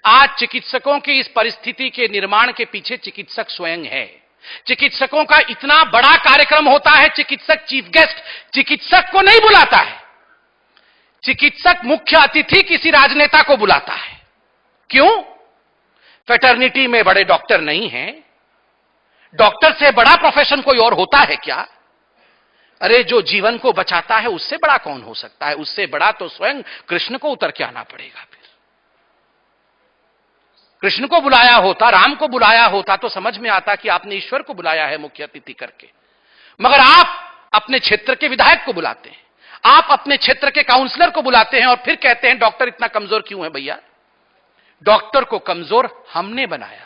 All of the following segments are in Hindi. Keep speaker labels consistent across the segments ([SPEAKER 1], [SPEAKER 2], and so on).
[SPEAKER 1] आज चिकित्सकों की इस परिस्थिति के निर्माण के पीछे चिकित्सक स्वयं है। चिकित्सकों का इतना बड़ा कार्यक्रम होता है, चिकित्सक चीफ गेस्ट चिकित्सक को नहीं बुलाता है, चिकित्सक मुख्य अतिथि किसी राजनेता को बुलाता है। क्यों? फेटर्निटी में बड़े डॉक्टर नहीं हैं। डॉक्टर से बड़ा प्रोफेशन कोई और होता है क्या? अरे जो जीवन को बचाता है उससे बड़ा कौन हो सकता है? उससे बड़ा तो स्वयं कृष्ण को उतर के आना पड़ेगा। फिर कृष्ण को बुलाया होता, राम को बुलाया होता तो समझ में आता कि आपने ईश्वर को बुलाया है मुख्य अतिथि करके। मगर आप अपने क्षेत्र के विधायक को बुलाते हैं, आप अपने क्षेत्र के काउंसलर को बुलाते हैं और फिर कहते हैं डॉक्टर इतना कमजोर क्यों है? भैया, डॉक्टर को कमजोर हमने बनाया है।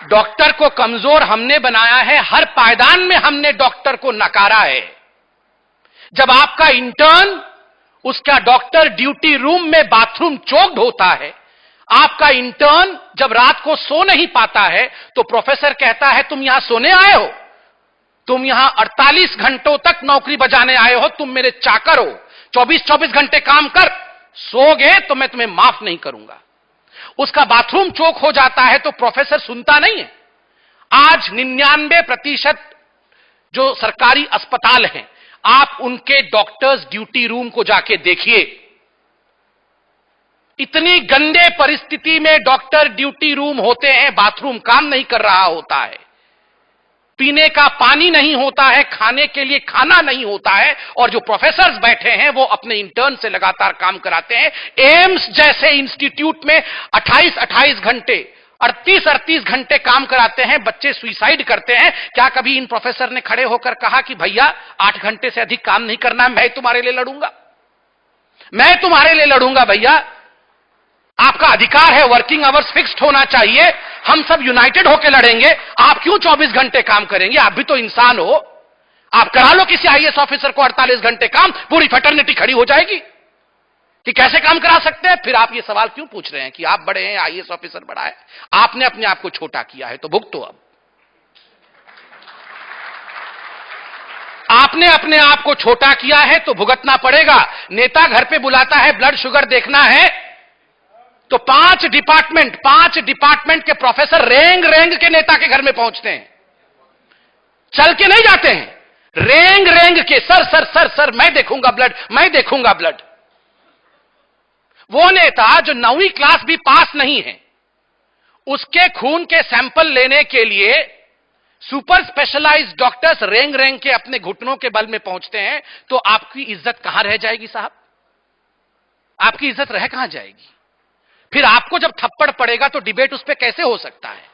[SPEAKER 1] डॉक्टर को कमजोर हमने बनाया है। हर पायदान में हमने डॉक्टर को नकारा है। जब आपका इंटर्न उसका डॉक्टर ड्यूटी रूम में बाथरूम चोक्ड होता है, आपका इंटर्न जब रात को सो नहीं पाता है तो प्रोफेसर कहता है तुम यहां सोने आए हो, तुम यहां 48 घंटों तक नौकरी बजाने आए हो, तुम मेरे चाकर हो, 24-24 घंटे काम कर, सोगे तो मैं तुम्हें माफ नहीं करूंगा। उसका बाथरूम चोक हो जाता है तो प्रोफेसर सुनता नहीं है। आज 99% जो सरकारी अस्पताल हैं, आप उनके डॉक्टर्स ड्यूटी रूम को जाके देखिए। इतनी गंदे परिस्थिति में डॉक्टर ड्यूटी रूम होते हैं, बाथरूम काम नहीं कर रहा होता है, पीने का पानी नहीं होता है, खाने के लिए खाना नहीं होता है, और जो प्रोफेसर्स बैठे हैं वो अपने इंटर्न से लगातार काम कराते हैं। एम्स जैसे इंस्टीट्यूट में 28-28 घंटे, 38-38 घंटे काम कराते हैं, बच्चे सुइसाइड करते हैं। क्या कभी इन प्रोफेसर ने खड़े होकर कहा कि भैया 8 घंटे से अधिक काम नहीं करना, मैं तुम्हारे लिए लड़ूंगा, मैं तुम्हारे लिए लड़ूंगा भैया, आपका अधिकार है, वर्किंग आवर्स फिक्स्ड होना चाहिए, हम सब यूनाइटेड होकर लड़ेंगे, आप क्यों 24 घंटे काम करेंगे? आप भी तो इंसान हो, आप करा लो किसी आईएएस ऑफिसर को 48 घंटे काम, पूरी फेटर्निटी खड़ी हो जाएगी कि कैसे काम करा सकते हैं। फिर आप ये सवाल क्यों पूछ रहे हैं कि आप बड़े हैं, आईएएस ऑफिसर बड़ा है? आपने अपने आप को छोटा किया है तो भुगतो। अब आपने अपने आप को छोटा किया है तो भुगतना पड़ेगा। नेता घर पे बुलाता है, ब्लड शुगर देखना है तो 5 डिपार्टमेंट के प्रोफेसर रेंग रेंग के नेता के घर में पहुंचते हैं, चल के नहीं जाते हैं, रेंग रेंग के, सर सर सर सर मैं देखूंगा ब्लड, मैं देखूंगा ब्लड। वो नेता जो 9वीं क्लास भी पास नहीं है, उसके खून के सैंपल लेने के लिए सुपर स्पेशलाइज्ड डॉक्टर्स रेंग रेंग के अपने घुटनों के बल में पहुंचते हैं, तो आपकी इज्जत कहां रह जाएगी साहब? आपकी इज्जत रह कहां जाएगी? फिर आपको जब थप्पड़ पड़ेगा तो डिबेट उस पर कैसे हो सकता है?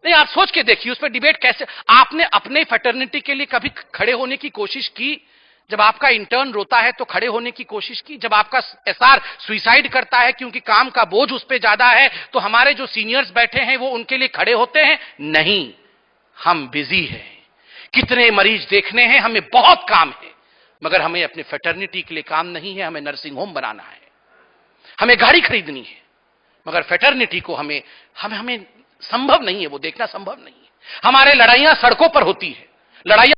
[SPEAKER 1] नहीं, आप सोच के देखिए उस पर डिबेट कैसे। आपने अपने फेटर्निटी के लिए कभी खड़े होने की कोशिश की? जब आपका इंटर्न रोता है तो खड़े होने की कोशिश की? जब आपका एसआर सुइसाइड करता है क्योंकि काम का बोझ उस पर ज्यादा है तो हमारे जो सीनियर्स बैठे हैं वो उनके लिए खड़े होते हैं? नहीं, हम बिजी हैं, कितने मरीज देखने हैं, हमें बहुत काम है, मगर हमें अपने फेटर्निटी के लिए काम नहीं है। हमें नर्सिंग होम बनाना है, हमें गाड़ी खरीदनी है, मगर फेटर्निटी को हमें संभव नहीं है, वो देखना संभव नहीं है। हमारे लड़ाइयां सड़कों पर होती है, लड़ाइयां